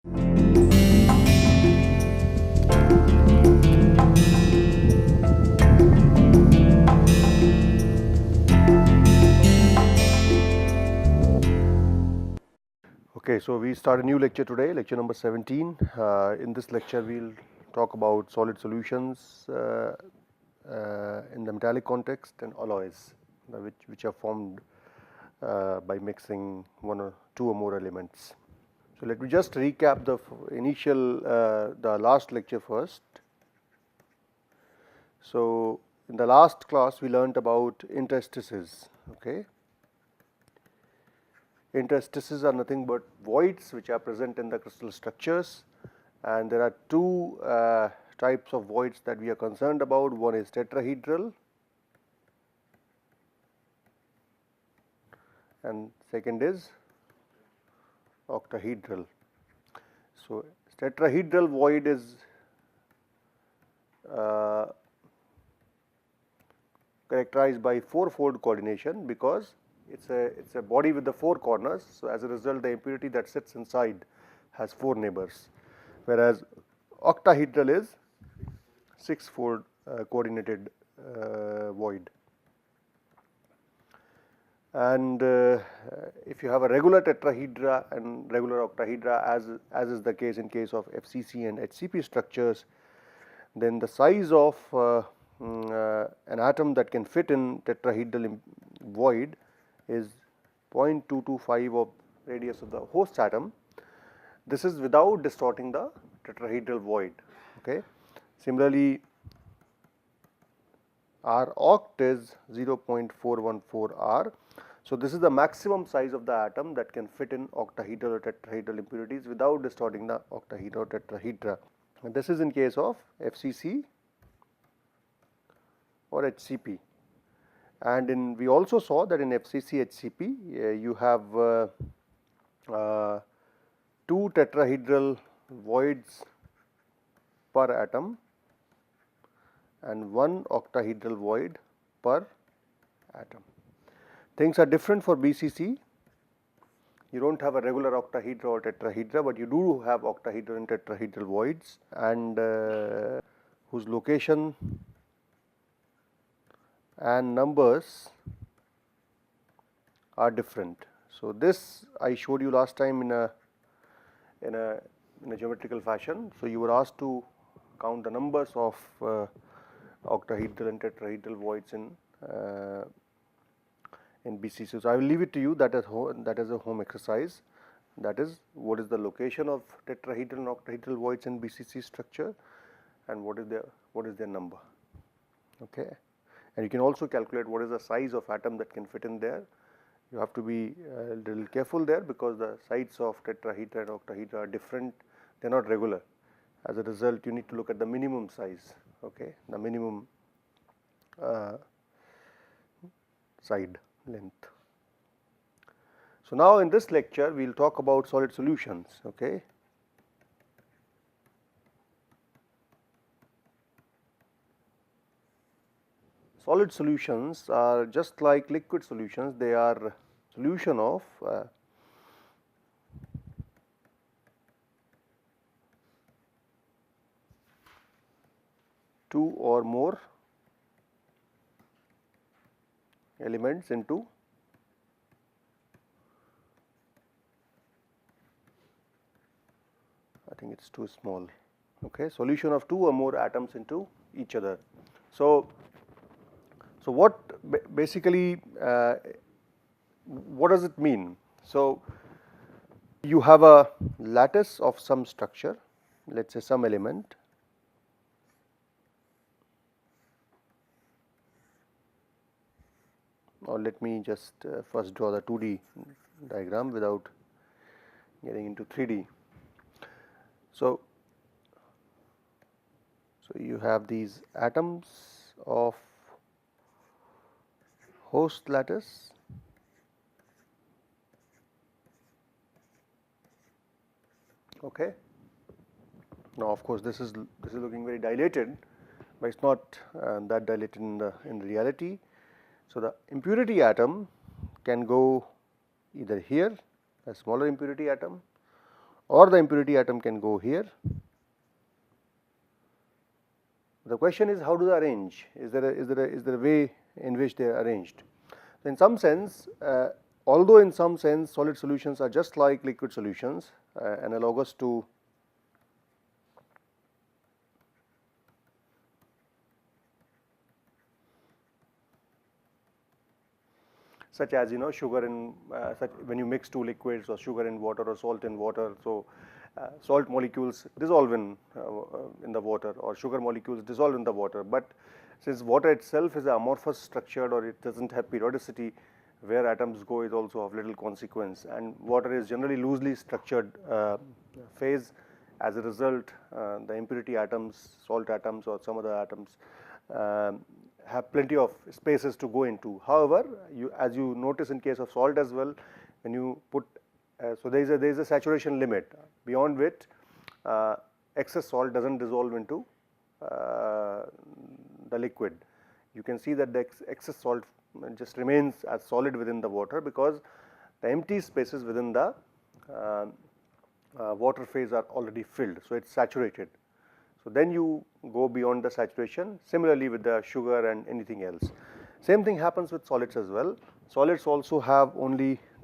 Okay, so we start a new lecture today, lecture number 17. In this lecture, we'll talk about solid solutions in the metallic context and alloys, which are formed by mixing one or two or more elements. So let me just recap the the last lecture first. So in the last class, we learnt about interstices. Okay. Interstices are nothing but voids which are present in the crystal structures, and there are two types of voids that we are concerned about. One is tetrahedral and second is octahedral. So tetrahedral void is characterized by four-fold coordination because it's a body with the four corners. So as a result, the impurity that sits inside has four neighbors, whereas octahedral is six-fold coordinated void. And if you have a regular tetrahedra and regular octahedra, as is the case in case of FCC and HCP structures, then the size of an atom that can fit in tetrahedral void is 0.225 of radius of the host atom. This is without distorting the tetrahedral void. Okay. Similarly, R oct is 0.414 R. So this is the maximum size of the atom that can fit in octahedral or tetrahedral impurities without distorting the octahedra or tetrahedra. And this is in case of FCC or HCP. And we also saw that in FCC HCP you have two tetrahedral voids per atom and one octahedral void per atom. Things are different for BCC. You don't have a regular octahedra or tetrahedra, but you do have octahedral and tetrahedral voids, and whose location and numbers are different. So this I showed you last time in a geometrical fashion. So you were asked to count the numbers of octahedral and tetrahedral voids in BCC. So I will leave it to you. That is a home exercise. That is, what is the location of tetrahedral and octahedral voids in BCC structure, and what is their number. Okay. And you can also calculate what is the size of atom that can fit in there. You have to be a little careful there because the sides of tetrahedra and octahedra are different. They are not regular. As a result, you need to look at the minimum size. Okay, the minimum side length. So now in this lecture, we will talk about solid solutions. Okay. Solid solutions are just like liquid solutions. They are solution of two or more elements into I think it's too small. Okay, solution of two or more atoms into each other. So what basically what does it mean? So you have a lattice of some structure, let's say some element, or let me just first draw the 2D diagram without getting into 3D. So you have these atoms of host lattice, okay. Now of course this is looking very dilated, but it's not that dilated in reality. So the impurity atom can go either here, a smaller impurity atom, or the impurity atom can go here. The question is, how do they arrange? Is there a way in which they are arranged? So in some sense, although in some sense solid solutions are just like liquid solutions, analogous to such as sugar in when you mix two liquids, or sugar in water or salt in water. So salt molecules dissolve in the water, or sugar molecules dissolve in the water. But since water itself is an amorphous structured, or it doesn't have periodicity, where atoms go is also of little consequence, and water is generally loosely structured phase. As a result, the impurity atoms, salt atoms or some other atoms have plenty of spaces to go into. However, as you notice in case of salt as well, when you put so there is a saturation limit beyond which excess salt doesn't dissolve into the liquid. You can see that the excess salt just remains as solid within the water, because the empty spaces within the water phase are already filled, so it's saturated. So then you go beyond the saturation. Similarly with the sugar and anything else. Same thing happens with solids as well. Solids also have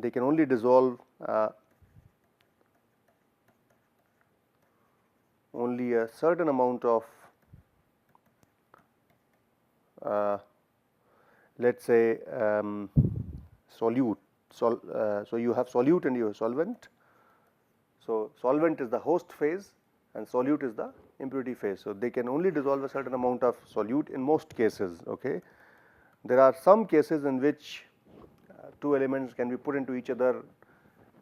they can only dissolve only a certain amount of let's say solute. So you have solute and you have solvent. So solvent is the host phase and solute is the impurity phase. So they can only dissolve a certain amount of solute in most cases. Okay, there are some cases in which two elements can be put into each other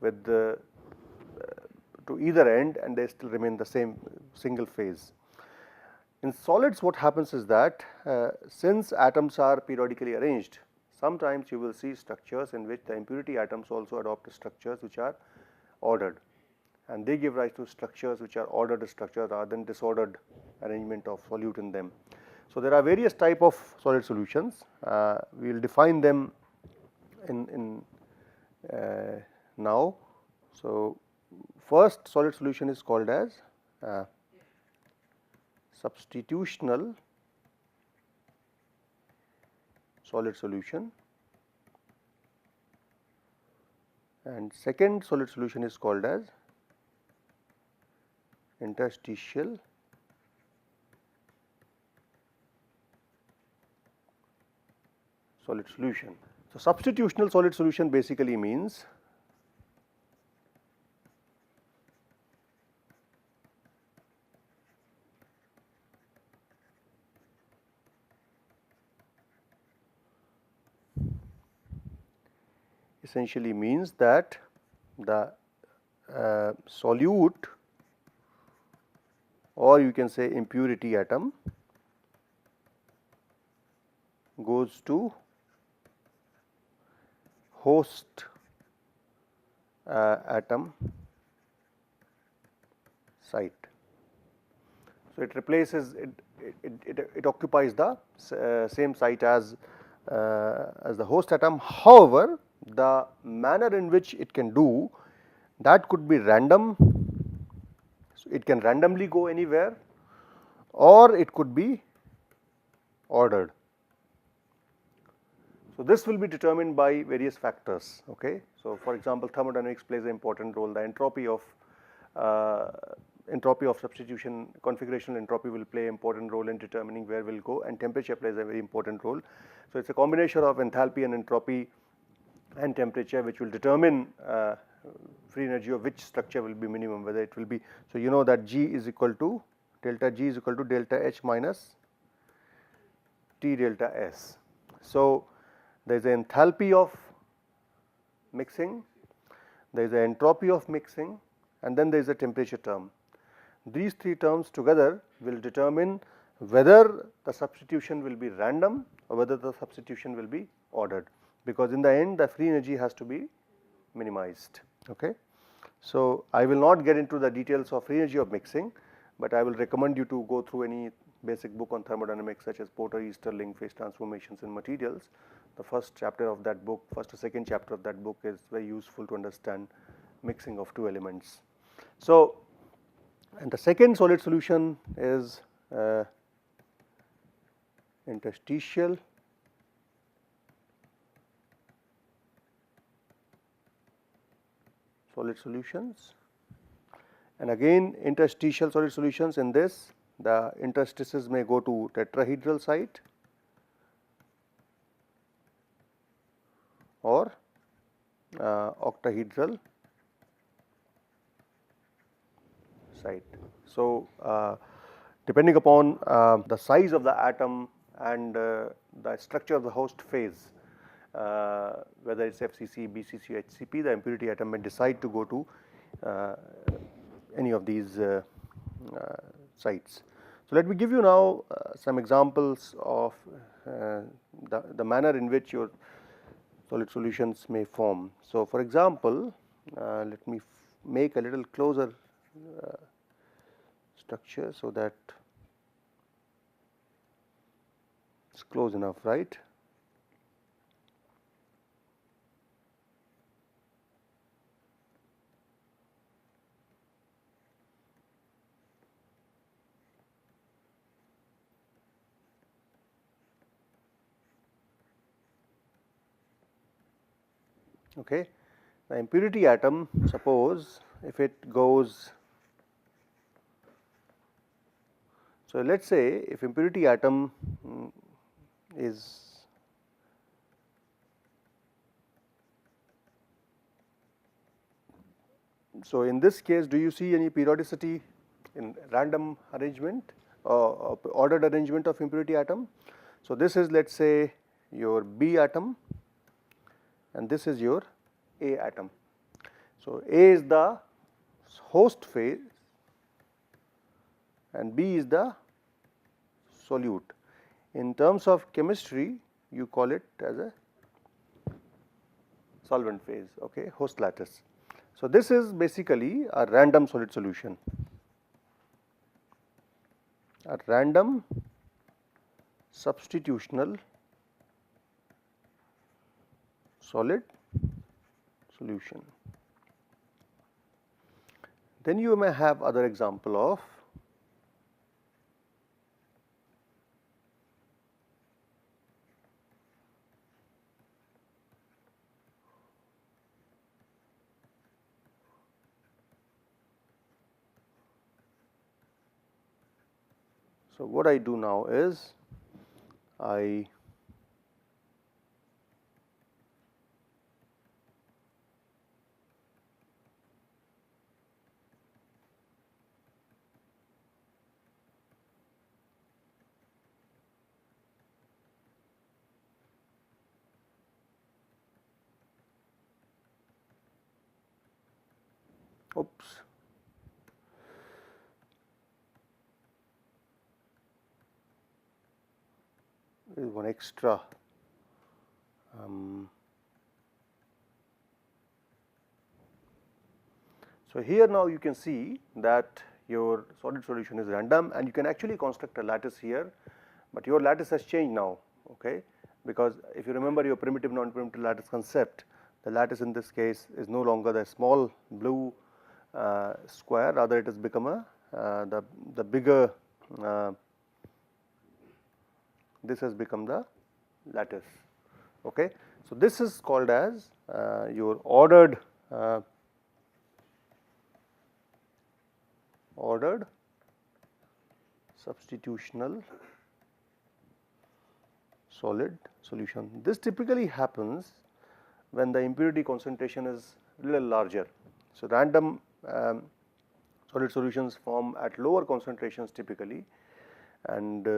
with to either end, and they still remain the same single phase. In solids, what happens is that since atoms are periodically arranged, sometimes you will see structures in which the impurity atoms also adopt structures which are ordered, and they give rise to structures which are ordered structures rather than disordered arrangement of solute in them. So there are various type of solid solutions. We will define them in now. So first solid solution is called as substitutional solid solution, and second solid solution is called as interstitial solid solution. So substitutional solid solution basically means essentially means that the solute, or you can say impurity atom, goes to host atom site. So it replaces it occupies the same site as the host atom. However, the manner in which it can do that could be random. So it can randomly go anywhere, or it could be ordered. So this will be determined by various factors. Okay. So for example, thermodynamics plays an important role. The entropy of substitution, configurational entropy will play an important role in determining where we'll go, and temperature plays a very important role. So it's a combination of enthalpy and entropy and temperature which will determine free energy of which structure will be minimum, whether it will be. So you know that G is equal to delta G is equal to delta H minus T delta S. So there is an enthalpy of mixing, there is an entropy of mixing, and then there is a temperature term. These three terms together will determine whether the substitution will be random or whether the substitution will be ordered, because in the end the free energy has to be minimized. Okay. So I will not get into the details of free energy of mixing, but I will recommend you to go through any basic book on thermodynamics such as Porter, Easterling, phase transformations in materials. The first chapter of that book, first or second chapter of that book is very useful to understand mixing of two elements. So, and the second solid solution is interstitial solid solutions, and again interstitial solid solutions. In this, the interstices may go to tetrahedral site or octahedral site. So, depending upon the size of the atom and the structure of the host phase, whether it's FCC, BCC, or HCP, the impurity atom may decide to go to any of these sites. So, let me give you now some examples of the manner in which your solid solutions may form. So, for example, let me make a little closer structure so that it's close enough, right? Okay. The impurity atom, suppose if it goes, so let us say if impurity atom is so in this case, do you see any periodicity in random arrangement or ordered arrangement of impurity atom? So, this is let us say your B atom and this is your A atom. So, A is the host phase and B is the solute. In terms of chemistry, you call it as a solvent phase, okay, host lattice. So, this is basically a random solid solution, a random substitutional solid solution. Then you may have other example of so what I do now is I oops. There is one extra so here now you can see that your solid solution is random and you can actually construct a lattice here, but your lattice has changed now, okay, because if you remember your primitive non-primitive lattice concept, the lattice in this case is no longer the small blue square, rather it has become a the bigger this has become the lattice, okay. So, this is called as your ordered substitutional solid solution. This typically happens when the impurity concentration is a little larger. So, random solid solutions form at lower concentrations typically, and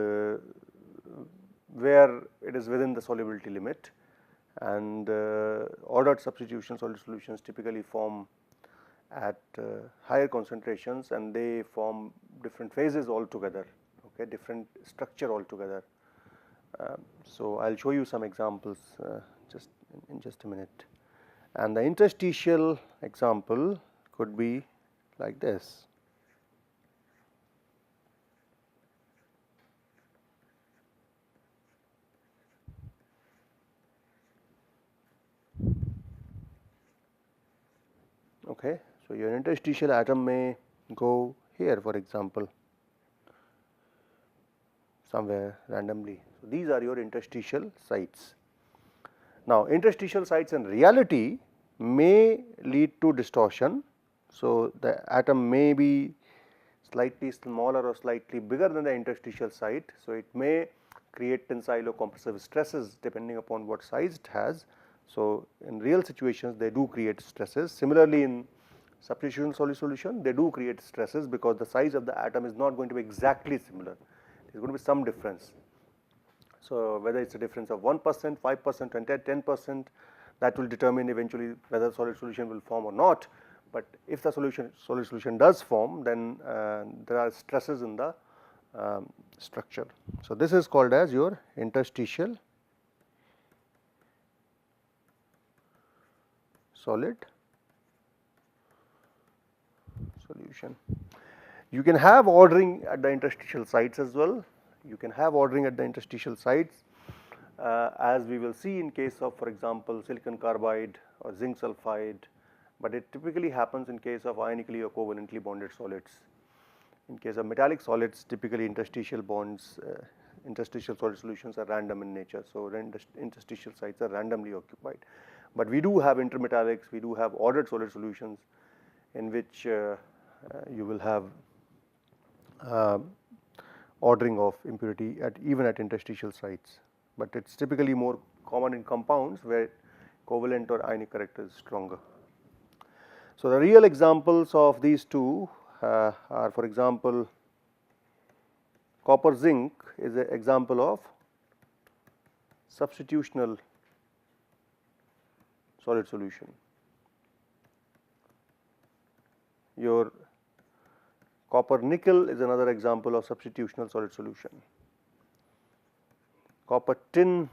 where it is within the solubility limit, and ordered substitution solid solutions typically form at higher concentrations and they form different phases altogether, okay, different structure altogether. So, I will show you some examples just in just a minute, and the interstitial example could be like this. Okay. So, your interstitial atom may go here, for example, somewhere randomly. So, these are your interstitial sites. Now, interstitial sites in reality may lead to distortion. So, the atom may be slightly smaller or slightly bigger than the interstitial site. So, it may create tensile or compressive stresses depending upon what size it has. So, in real situations they do create stresses. Similarly, in substitution solid solution they do create stresses because the size of the atom is not going to be exactly similar, there is going to be some difference. So, whether it is a difference of 1%, 5% and 10%, that will determine eventually whether solid solution will form or not. But if the solid solution does form, then there are stresses in the structure. So, this is called as your interstitial solid solution. You can have ordering at the interstitial sites as well. You can have ordering at the interstitial sites as we will see in case of, for example, silicon carbide or zinc sulfide, but it typically happens in case of ionically or covalently bonded solids. In case of metallic solids, typically interstitial bonds, interstitial solid solutions are random in nature. So, interstitial sites are randomly occupied, but we do have intermetallics, we do have ordered solid solutions in which you will have ordering of impurity at even at interstitial sites, but it is typically more common in compounds where covalent or ionic character is stronger. So, the real examples of these two are, for example, copper zinc is an example of substitutional solid solution. Your copper nickel is another example of substitutional solid solution. Copper tin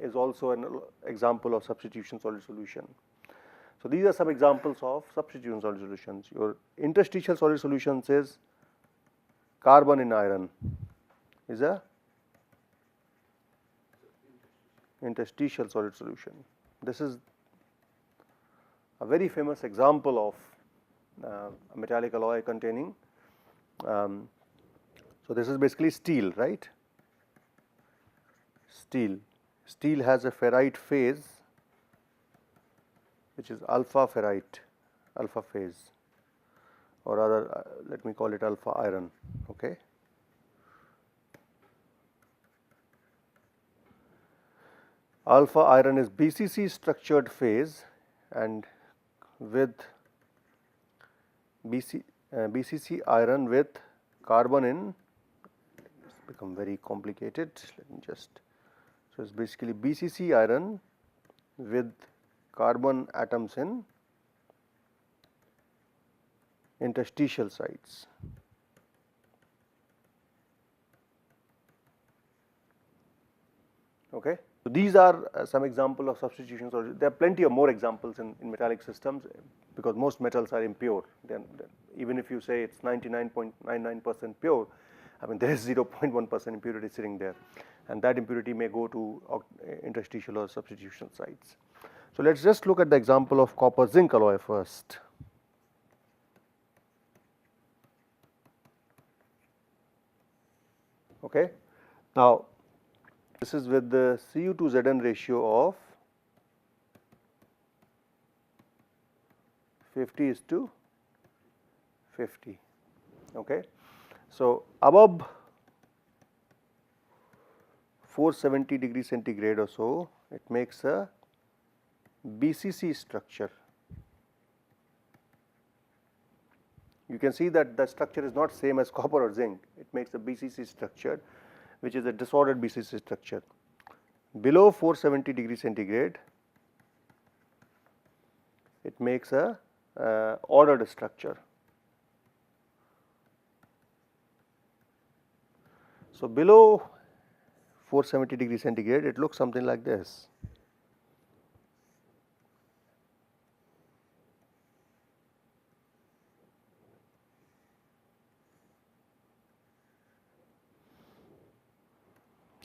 is also an example of substitution solid solution. So, these are some examples of substitution solid solutions. Your interstitial solid solutions is carbon in iron is a interstitial solid solution. This is a very famous example of a metallic alloy containing, so this is basically steel, right? Steel has a ferrite phase which is alpha ferrite, alpha phase, or rather let me call it alpha iron, okay. Alpha iron is BCC structured phase, and with BCC iron with carbon in, it's become very complicated, let me just, so it's basically BCC iron with carbon atoms in interstitial sites. Okay. So, these are some example of substitution solutions. There are plenty of more examples in metallic systems because most metals are impure. Then even if you say it's 99.99% pure, I mean there is 0.1% impurity sitting there, and that impurity may go to interstitial or substitution sites. So, let us just look at the example of copper zinc alloy first. Okay. Now, this is with the Cu to Zn ratio of 50:50. Okay. So, above 470 degree centigrade or so, it makes a BCC structure. You can see that the structure is not same as copper or zinc, it makes a BCC structure, which is a disordered BCC structure. Below 470 degree centigrade, it makes a ordered structure. So, below 470 degree centigrade, it looks something like this.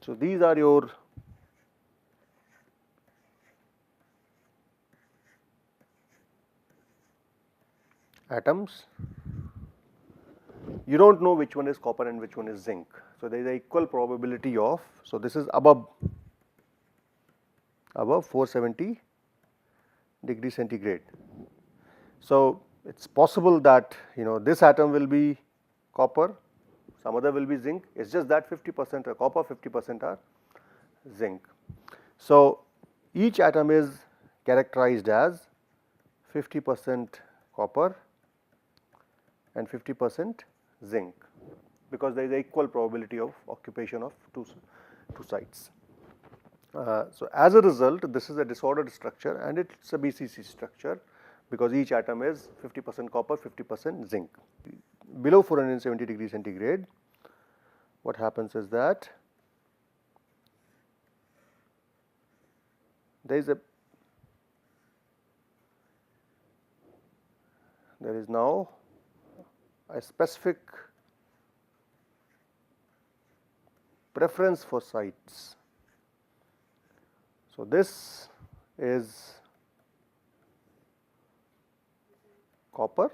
So, these are your atoms, you don't know which one is copper and which one is zinc. So there is an equal probability of, so this is above 470 degree centigrade. So it's possible that this atom will be copper, some other will be zinc. It's just that 50% are copper, 50% are zinc. So each atom is characterized as 50% copper and 50% zinc, because there is an equal probability of occupation of two sites. So as a result, this is a disordered structure and it's a BCC structure, because each atom is 50% copper, 50% zinc. Below 470 degrees centigrade, what happens is that there is now a specific preference for sites. So this is copper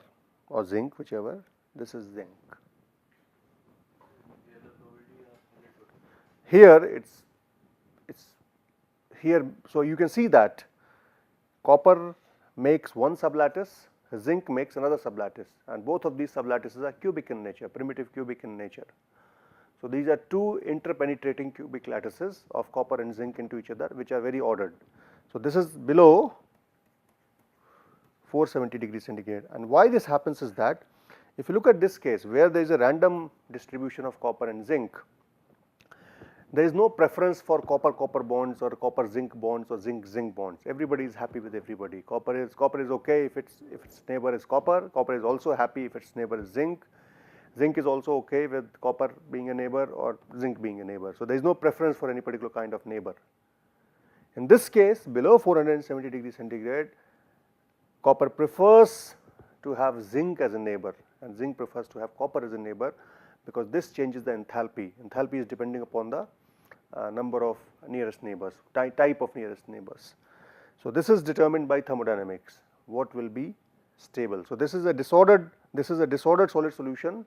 or zinc, whichever. This is zinc. Here it's here, so you can see that copper makes one sublattice, zinc makes another sublattice, and both of these sublattices are cubic in nature, primitive cubic in nature. So these are two interpenetrating cubic lattices of copper and zinc into each other, which are very ordered. So this is below 470 degrees centigrade, and why this happens is that if you look at this case where there is a random distribution of copper and zinc, there is no preference for copper-copper bonds or copper-zinc bonds or zinc-zinc bonds. Everybody is happy with everybody. Copper is okay if its neighbor is copper. Copper is also happy if its neighbor is zinc. Zinc is also okay with copper being a neighbor or zinc being a neighbor. So there is no preference for any particular kind of neighbor. In this case, below 470 degrees centigrade, copper prefers to have zinc as a neighbor and zinc prefers to have copper as a neighbor, because this changes the enthalpy. Enthalpy is depending upon the number of nearest neighbors, type of nearest neighbors. So this is determined by thermodynamics, what will be stable. So this is a disordered solid solution,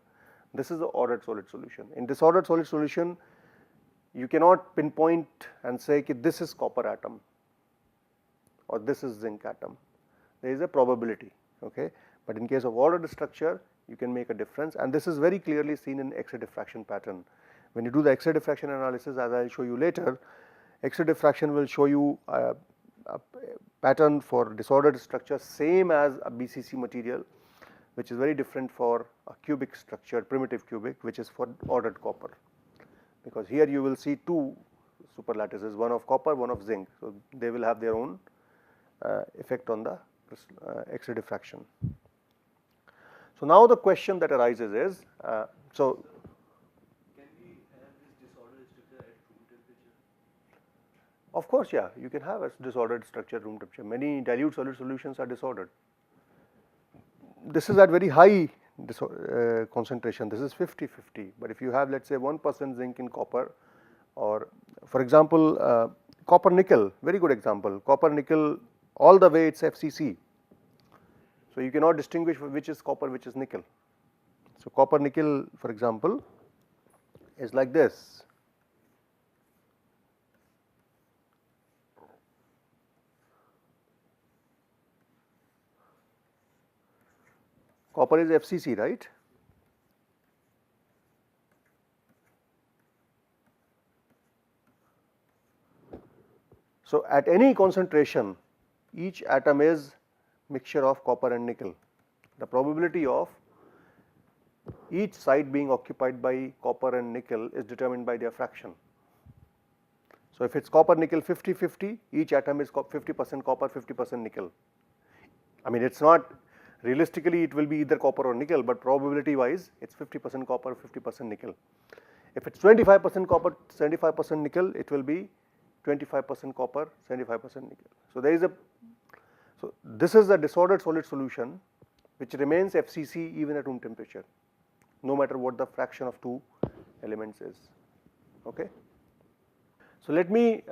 this is an ordered solid solution. In disordered solid solution, you cannot pinpoint and say that this is copper atom or this is zinc atom. There is a probability, okay. But in case of ordered structure, you can make a difference, and this is very clearly seen in X-ray diffraction pattern. When you do the X-ray diffraction analysis, as I will show you later, X-ray diffraction will show you a pattern for disordered structure same as a BCC material, which is very different for a cubic structure, primitive cubic, which is for ordered copper, because here you will see two superlattices, one of copper, one of zinc. So they will have their own effect on the X-ray diffraction. So now the question that arises is, so can we have this disordered structure at room temperature? Of course, yeah, you can have a disordered structure at room temperature. Many dilute solid solutions are disordered. This is at very high concentration, this is 50-50, but if you have, let's say, 1% zinc in copper, or for example copper nickel, very good example, copper nickel all the way it's FCC. So you cannot distinguish which is copper, which is nickel. So copper nickel, for example, is like this. Copper is FCC, right? So at any concentration, each atom is mixture of copper and nickel. The probability of each site being occupied by copper and nickel is determined by their fraction. So if it's copper nickel 50-50, each atom is 50% copper, 50% nickel. I mean, it's not realistically it will be either copper or nickel, but probability wise it's 50% copper, 50% nickel. If it's 25% copper, 75% nickel, it will be 25% copper, 75% nickel. So there is so this is a disordered solid solution which remains FCC even at room temperature, no matter what the fraction of two elements is, okay. So let me,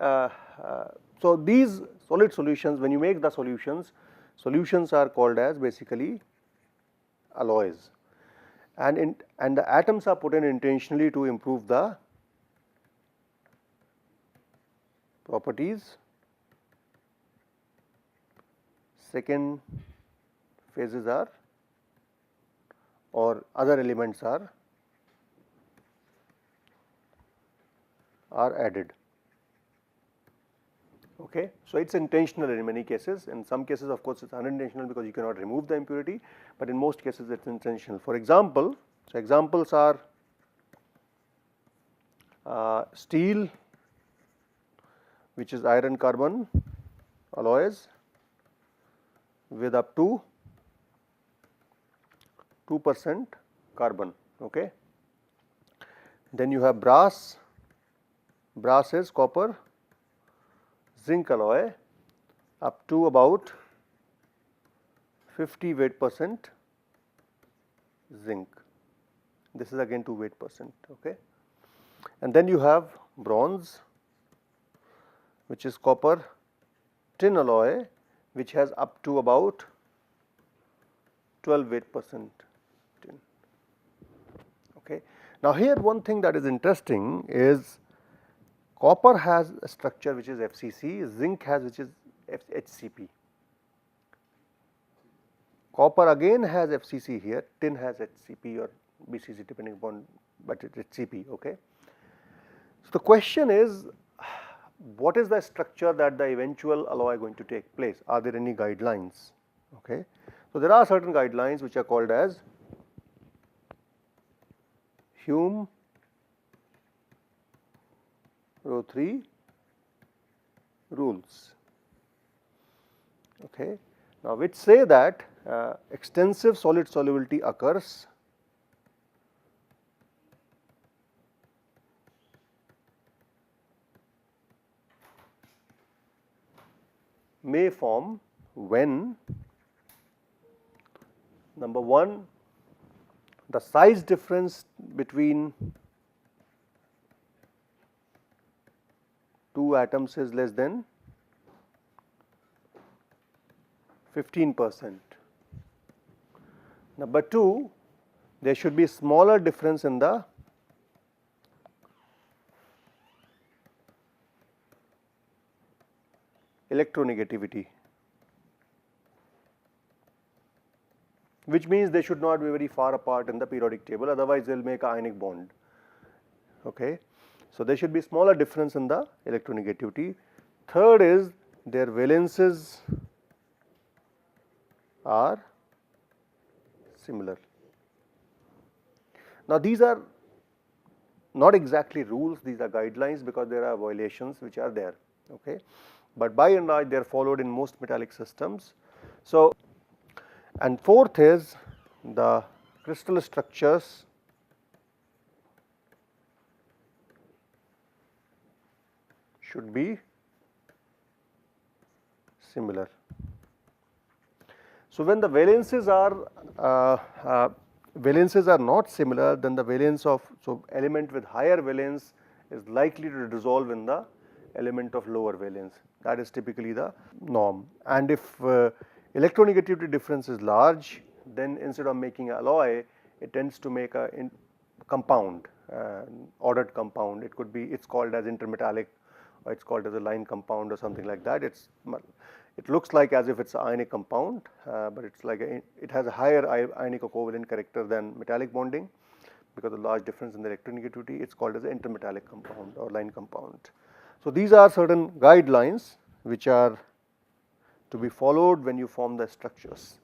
so these solid solutions, when you make the solutions are called as basically alloys, and the atoms are put in intentionally to improve the properties. Second phases are, or other elements are added. Okay. So, it is intentional in many cases. In some cases, of course, it is unintentional because you cannot remove the impurity, but in most cases it is intentional. For example, so examples are steel, which is iron carbon alloys with up to 2% carbon. Okay. Then you have brass. Brass is copper zinc alloy up to about 50 weight% zinc. This is again 2 weight%. Okay. And then you have bronze, which is copper tin alloy, which has up to about 12 weight% tin. Okay. Now, here one thing that is interesting is copper has a structure which is FCC, zinc has which is HCP. Copper again has FCC here, tin has HCP or BCC depending upon, but it is HCP. Okay. So, the question is, what is the structure that the eventual alloy going to take place? Are there any guidelines? Okay. So, there are certain guidelines which are called as Hume Rho 3 rules. Okay. Now, which say that extensive solid solubility occurs may form when number 1, the size difference between two atoms is less than 15%. Number 2, there should be smaller difference in the electronegativity, which means they should not be very far apart in the periodic table, otherwise they will make an ionic bond. Okay. So, there should be smaller difference in the electronegativity. Third is their valences are similar. Now, these are not exactly rules, these are guidelines because there are violations which are there. Okay. But by and large they are followed in most metallic systems. So, and fourth is the crystal structures should be similar. So, when the valences are not similar, then the valence of, so element with higher valence is likely to dissolve in the element of lower valence. That is typically the norm. And if electronegativity difference is large, then instead of making alloy, it tends to make a compound, ordered compound. It could be, it's called as intermetallic, or it's called as a line compound or something like that. It looks like as if it's an ionic compound, but it's like it has a higher ionic covalent character than metallic bonding because of large difference in the electronegativity. It's called as an intermetallic compound or line compound. So, these are certain guidelines which are to be followed when you form the structures.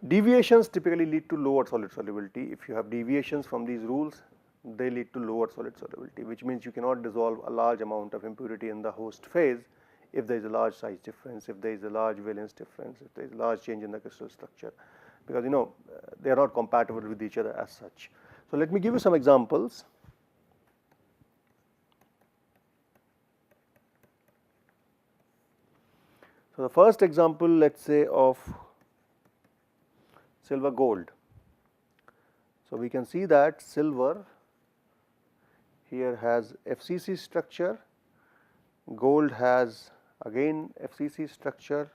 Deviations typically lead to lower solid solubility. If you have deviations from these rules, they lead to lower solid solubility, which means you cannot dissolve a large amount of impurity in the host phase if there is a large size difference, if there is a large valence difference, if there is a large change in the crystal structure, because they are not compatible with each other as such. So, let me give you some examples. So, the first example, let us say, of silver gold. So, we can see that silver here has FCC structure, gold has again FCC structure,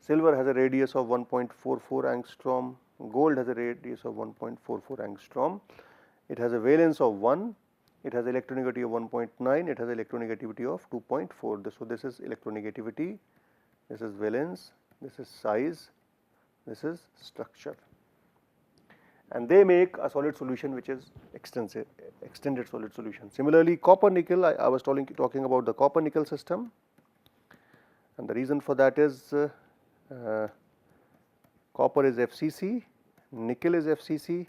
silver has a radius of 1.44 angstrom, Gold has a radius of 1.44 angstrom. It has a valence of 1. It has electronegativity of 1.9. It has electronegativity of 2.4. So this is electronegativity. This is valence. This is size. This is structure. And they make a solid solution which is extended solid solution. Similarly, copper nickel, I was talking about the copper nickel system, and the reason for that is copper is FCC, nickel is FCC.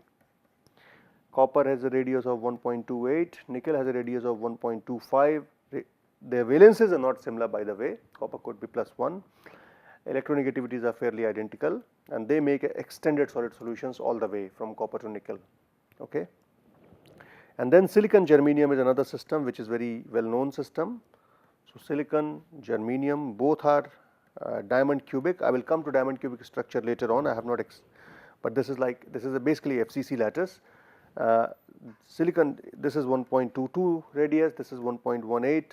Copper has a radius of 1.28, nickel has a radius of 1.25. Their valences are not similar, by the way. Copper could be +1. Electronegativities are fairly identical, and they make extended solid solutions all the way from copper to nickel. Okay. And then silicon germanium is another system which is very well known system. So silicon, germanium, both are diamond cubic. I will come to diamond cubic structure later on. I have not, but this is basically FCC lattice. Silicon, this is 1.22 radius. This is 1.18.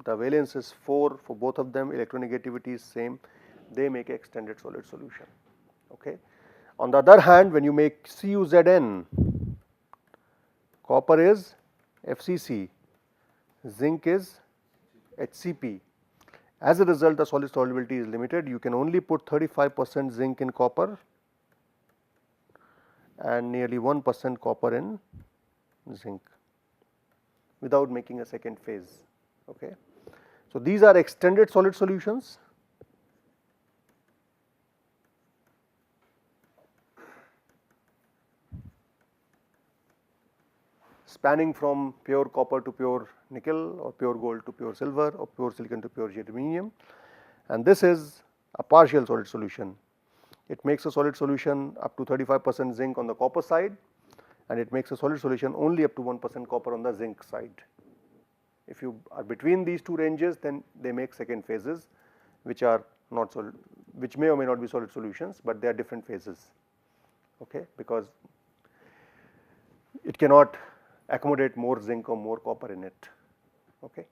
The valence is 4 for both of them. Electronegativity is same. They make extended solid solution. Okay. On the other hand, when you make CuZn, copper is FCC, zinc is HCP. As a result, the solid solubility is limited. You can only put 35% zinc in copper and nearly 1% copper in zinc without making a second phase. Okay. So these are extended solid solutions. Spanning from pure copper to pure nickel, or pure gold to pure silver, or pure silicon to pure germanium, and this is a partial solid solution. It makes a solid solution up to 35% zinc on the copper side, and it makes a solid solution only up to 1% copper on the zinc side. If you are between these two ranges, then they make second phases which are not solid, which may or may not be solid solutions, but they are different phases. Okay, because it cannot accommodate more zinc or more copper in it. Okay.